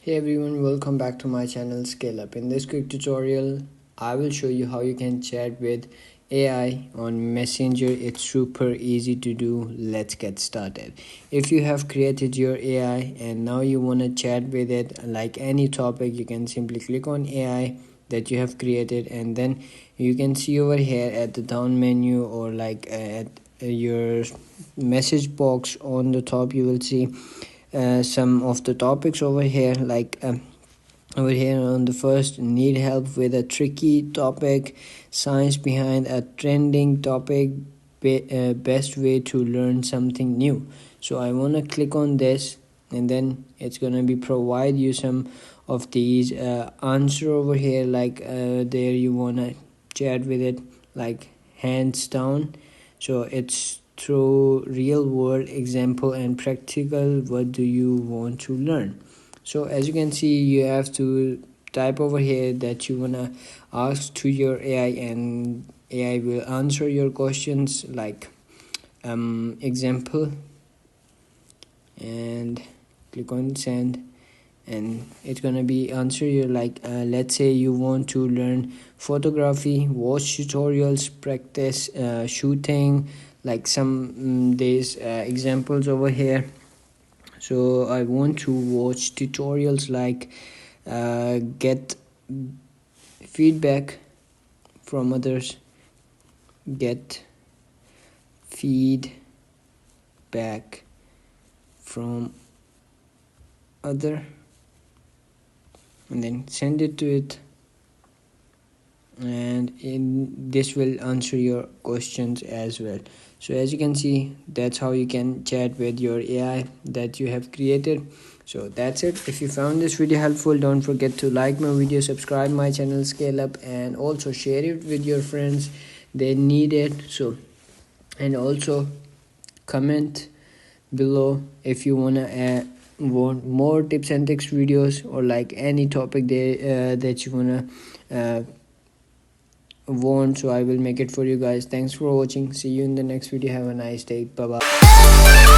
Hey everyone, welcome back to my channel Scale Up. In this quick tutorial, I will show you how you can chat with AI on Messenger. It's super easy to do. Let's get started. If you have created your AI and now you want to chat with it like any topic, you can simply click on AI that you have created, and then you can see over here at the down menu or like at your message box on the top, you will see some of the topics over here, like over here on the first, need help with a tricky topic, science behind a trending topic, best way to learn something new. So I want to click on this, and then it's going to be provide you some of these answer over here, like there you want to chat with it like hands down. So it's through real world example and practical, what do you want to learn. So as you can see, you have to type over here that you want to ask to your AI, and AI will answer your questions like example, and click on send, and it's gonna be answer you like let's say you want to learn photography, watch tutorials, practice shooting, like some there's examples over here. So I want to watch tutorials like get feedback from others, get feedback from other, and then send it to it, and this will answer your questions as well. So as you can see, that's how you can chat with your AI that you have created. So that's it. If you found this video helpful, don't forget to like my video, subscribe my channel Scale Up, and also share it with your friends, they need it. So, and also comment below if you want more tips and tricks videos, or like any topic that you want, so I will make it for you guys. Thanks for watching. See you in the next video. Have a nice day. Bye bye.